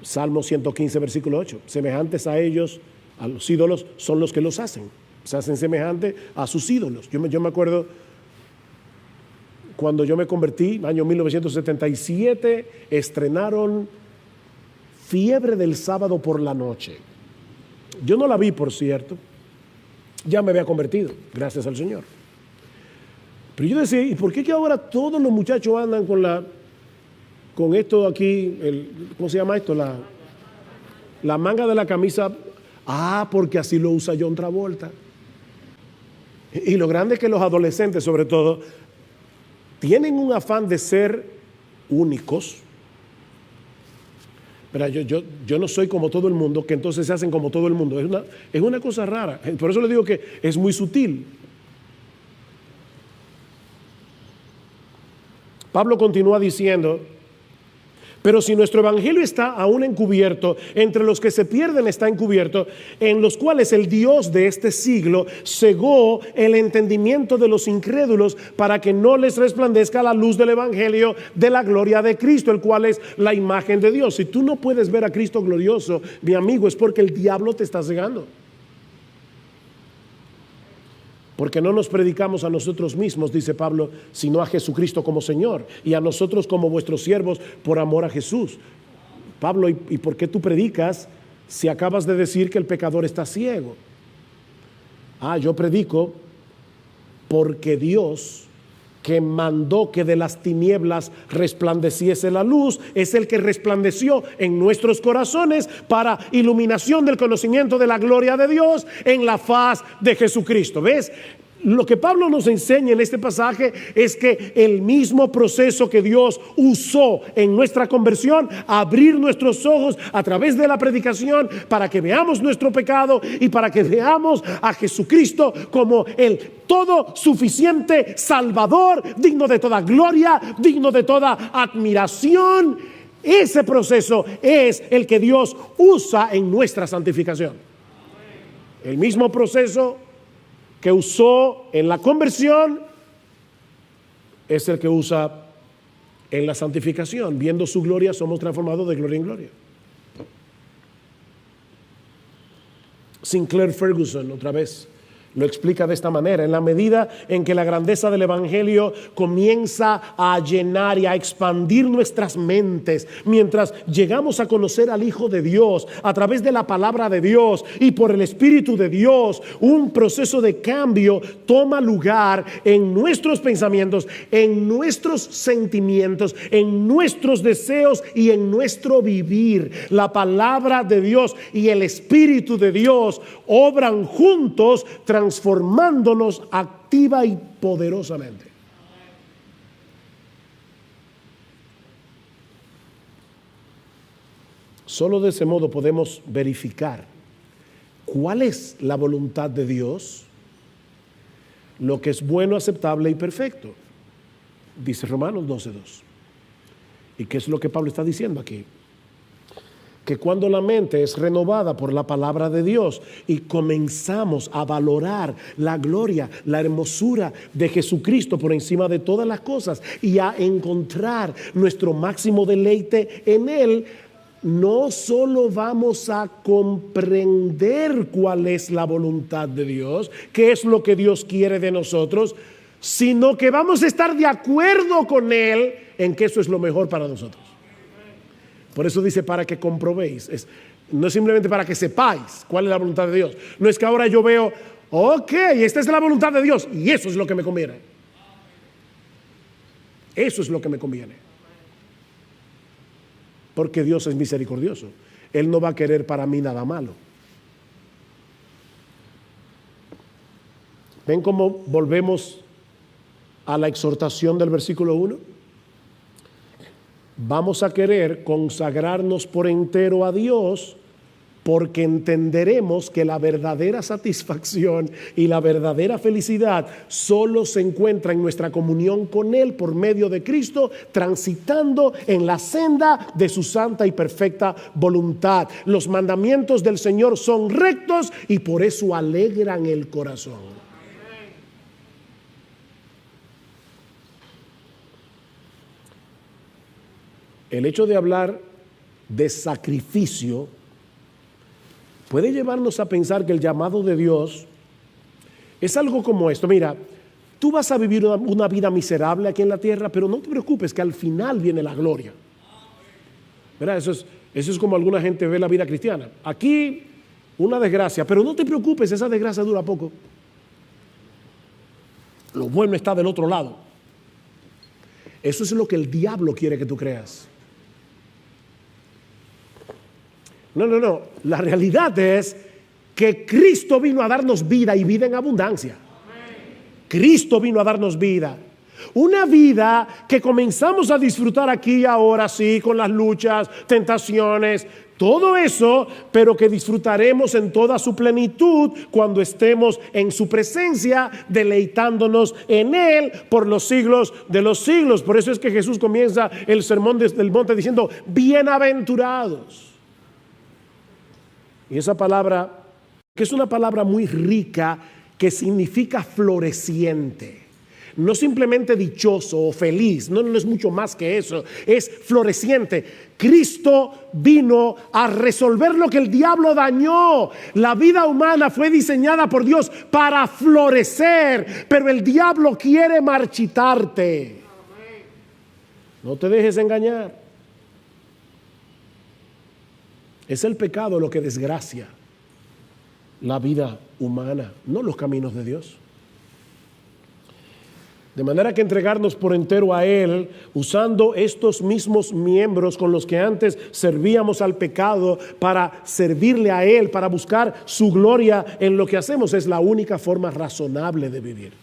Salmo 115, versículo 8. Semejantes a ellos, a los ídolos, son los que los hacen. Se hacen semejantes a sus ídolos. Yo me acuerdo cuando yo me convertí, año 1977, estrenaron Fiebre del Sábado por la Noche. Yo no la vi, por cierto. Ya me había convertido, gracias al Señor. Pero yo decía, ¿y por qué que ahora todos los muchachos andan con esto aquí, ¿cómo se llama esto? La manga de la camisa. Porque así lo usa John Travolta. Y lo grande es que los adolescentes, sobre todo, tienen un afán de ser únicos. Pero yo no soy como todo el mundo, que entonces se hacen como todo el mundo. Es una cosa rara. Por eso le digo que es muy sutil. Pablo continúa diciendo, pero si nuestro evangelio está aún encubierto, entre los que se pierden está encubierto, en los cuales el Dios de este siglo cegó el entendimiento de los incrédulos para que no les resplandezca la luz del evangelio de la gloria de Cristo, el cual es la imagen de Dios. Si tú no puedes ver a Cristo glorioso, mi amigo, es porque el diablo te está cegando. Porque no nos predicamos a nosotros mismos, dice Pablo, sino a Jesucristo como Señor y a nosotros como vuestros siervos por amor a Jesús. Pablo, ¿y por qué tú predicas si acabas de decir que el pecador está ciego? Yo predico porque Dios, que mandó que de las tinieblas resplandeciese la luz, es el que resplandeció en nuestros corazones para iluminación del conocimiento de la gloria de Dios en la faz de Jesucristo. ¿Ves? Lo que Pablo nos enseña en este pasaje es que el mismo proceso que Dios usó en nuestra conversión, abrir nuestros ojos a través de la predicación para que veamos nuestro pecado y para que veamos a Jesucristo como el todo suficiente Salvador, digno de toda gloria, digno de toda admiración. Ese proceso es el que Dios usa en nuestra santificación. El mismo proceso que usó en la conversión es el que usa en la santificación. Viendo su gloria somos transformados de gloria en gloria. Sinclair Ferguson, otra vez, lo explica de esta manera: en la medida en que la grandeza del Evangelio comienza a llenar y a expandir nuestras mentes, mientras llegamos a conocer al Hijo de Dios a través de la palabra de Dios y por el Espíritu de Dios, un proceso de cambio toma lugar en nuestros pensamientos, en nuestros sentimientos, en nuestros deseos y en nuestro vivir. La palabra de Dios y el Espíritu de Dios obran juntos, transformándonos activa y poderosamente. Solo de ese modo podemos verificar cuál es la voluntad de Dios, lo que es bueno, aceptable y perfecto. Dice Romanos 12:2. ¿Y qué es lo que Pablo está diciendo aquí? Que cuando la mente es renovada por la palabra de Dios y comenzamos a valorar la gloria, la hermosura de Jesucristo por encima de todas las cosas y a encontrar nuestro máximo deleite en Él, no solo vamos a comprender cuál es la voluntad de Dios, qué es lo que Dios quiere de nosotros, sino que vamos a estar de acuerdo con Él en que eso es lo mejor para nosotros. Por eso dice para que comprobéis. No es simplemente para que sepáis cuál es la voluntad de Dios. No es que ahora yo veo, ok, esta es la voluntad de Dios y eso es lo que me conviene. Eso es lo que me conviene. Porque Dios es misericordioso. Él no va a querer para mí nada malo. ¿Ven cómo volvemos a la exhortación del versículo 1? Vamos a querer consagrarnos por entero a Dios porque entenderemos que la verdadera satisfacción y la verdadera felicidad solo se encuentra en nuestra comunión con Él por medio de Cristo, transitando en la senda de su santa y perfecta voluntad. Los mandamientos del Señor son rectos y por eso alegran el corazón. El hecho de hablar de sacrificio puede llevarnos a pensar que el llamado de Dios es algo como esto. Mira, tú vas a vivir una vida miserable aquí en la tierra, pero no te preocupes que al final viene la gloria. ¿Verdad? Eso es como alguna gente ve la vida cristiana. Aquí una desgracia, pero no te preocupes, esa desgracia dura poco. Lo bueno está del otro lado. Eso es lo que el diablo quiere que tú creas. No. La realidad es que Cristo vino a darnos vida y vida en abundancia. Cristo vino a darnos vida. Una vida que comenzamos a disfrutar aquí y ahora, sí, con las luchas, tentaciones, todo eso, pero que disfrutaremos en toda su plenitud cuando estemos en su presencia, deleitándonos en Él por los siglos de los siglos. Por eso es que Jesús comienza el sermón del monte diciendo, bienaventurados. Y esa palabra, que es una palabra muy rica, que significa floreciente. no simplemente dichoso o feliz, no es mucho más que eso, es floreciente. Cristo vino a resolver lo que el diablo dañó. La vida humana fue diseñada por Dios para florecer, pero el diablo quiere marchitarte. No te dejes engañar. Es el pecado lo que desgracia la vida humana, no los caminos de Dios. De manera que entregarnos por entero a Él, usando estos mismos miembros con los que antes servíamos al pecado para servirle a Él, para buscar su gloria en lo que hacemos, es la única forma razonable de vivir.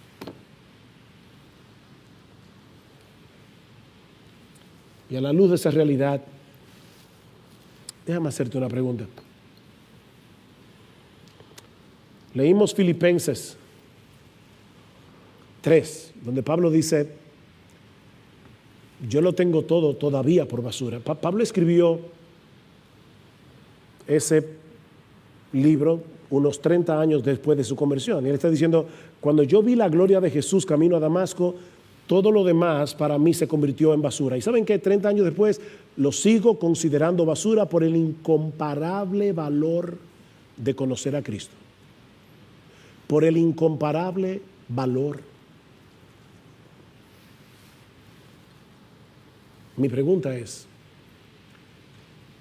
Y a la luz de esa realidad, déjame hacerte una pregunta. Leímos Filipenses 3, donde Pablo dice, yo lo tengo todo todavía por basura. Pablo escribió ese libro unos 30 años después de su conversión. Y él está diciendo, cuando yo vi la gloria de Jesús camino a Damasco, todo lo demás para mí se convirtió en basura. ¿Y saben qué? 30 años después lo sigo considerando basura por el incomparable valor de conocer a Cristo. Por el incomparable valor. Mi pregunta es,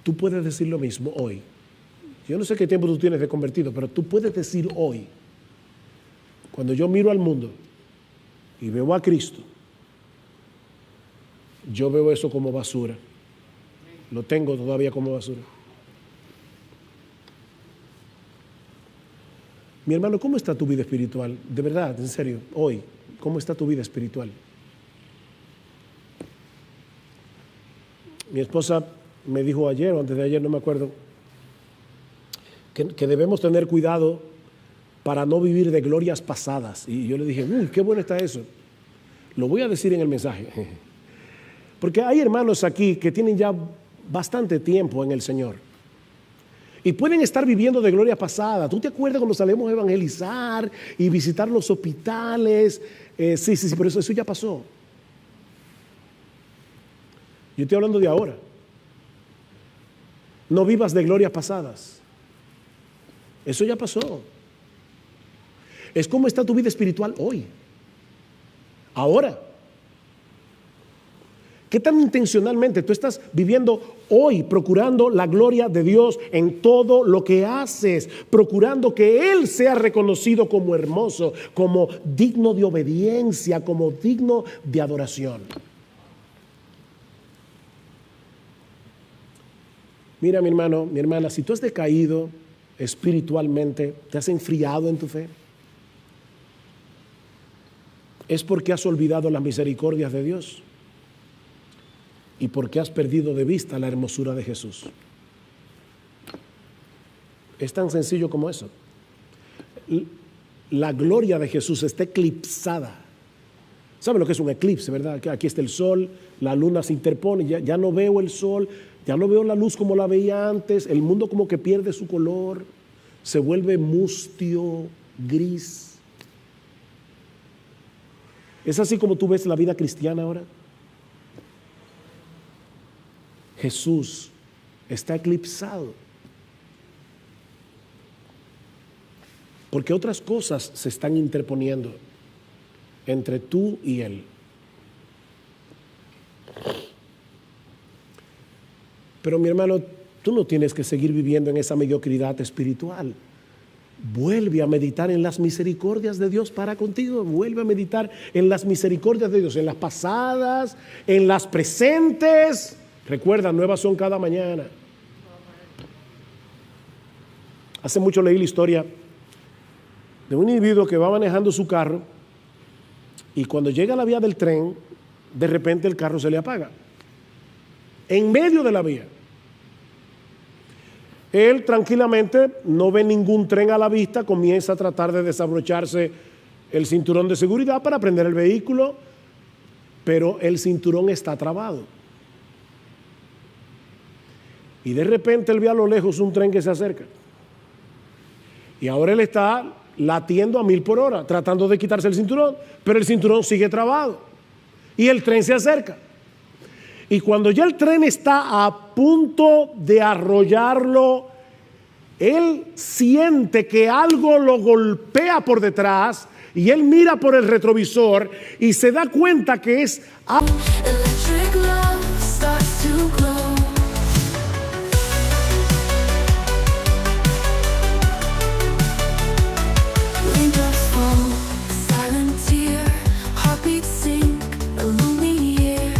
tú puedes decir lo mismo hoy. Yo no sé qué tiempo tú tienes de convertido, pero tú puedes decir hoy, cuando yo miro al mundo y veo a Cristo, yo veo eso como basura. Lo tengo todavía como basura. Mi hermano, ¿cómo está tu vida espiritual? De verdad, en serio, hoy, ¿cómo está tu vida espiritual? Mi esposa me dijo ayer o antes de ayer, no me acuerdo, que debemos tener cuidado para no vivir de glorias pasadas. Y yo le dije, uy, qué bueno está eso. Lo voy a decir en el mensaje. Porque hay hermanos aquí que tienen ya bastante tiempo en el Señor. Y pueden estar viviendo de gloria pasada. ¿Tú te acuerdas cuando salimos a evangelizar y visitar los hospitales? Sí, pero eso ya pasó. Yo estoy hablando de ahora. No vivas de glorias pasadas. Eso ya pasó. Es como está tu vida espiritual hoy. Ahora. ¿Qué tan intencionalmente tú estás viviendo hoy, procurando la gloria de Dios en todo lo que haces, procurando que Él sea reconocido como hermoso, como digno de obediencia, como digno de adoración? Mira, mi hermano, mi hermana, si tú has decaído espiritualmente, te has enfriado en tu fe, es porque has olvidado las misericordias de Dios. Y porque has perdido de vista la hermosura de Jesús. Es tan sencillo como eso. La gloria de Jesús está eclipsada. ¿Saben lo que es un eclipse, verdad? Aquí está el sol, la luna se interpone, ya no veo el sol, ya no veo la luz como la veía antes, el mundo como que pierde su color, se vuelve mustio, gris. ¿Es así como tú ves la vida cristiana ahora? Jesús está eclipsado. Porque otras cosas se están interponiendo entre tú y Él. Pero mi hermano, tú no tienes que seguir viviendo en esa mediocridad espiritual. Vuelve a meditar en las misericordias de Dios para contigo. Vuelve a meditar en las misericordias de Dios, en las pasadas, en las presentes. Recuerda, nuevas son cada mañana. Hace mucho leí la historia de un individuo que va manejando su carro y cuando llega a la vía del tren, de repente el carro se le apaga. En medio de la vía. Él tranquilamente no ve ningún tren a la vista, comienza a tratar de desabrocharse el cinturón de seguridad para prender el vehículo, pero el cinturón está trabado. Y de repente él ve a lo lejos un tren que se acerca. Y ahora él está latiendo a 1000 por hora, tratando de quitarse el cinturón, pero el cinturón sigue trabado y el tren se acerca. Y cuando ya el tren está a punto de arrollarlo, él siente que algo lo golpea por detrás y él mira por el retrovisor y se da cuenta que es Electric love starts to glow. Raindrops fall, silent tear, heartbeats sink, a lonely year.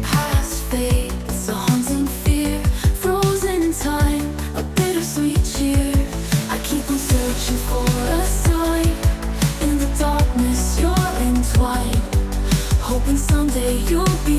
Past fades, a haunting fear, frozen in time, a bittersweet cheer. I keep on searching for a sign. In the darkness, you're entwined, hoping someday you'll be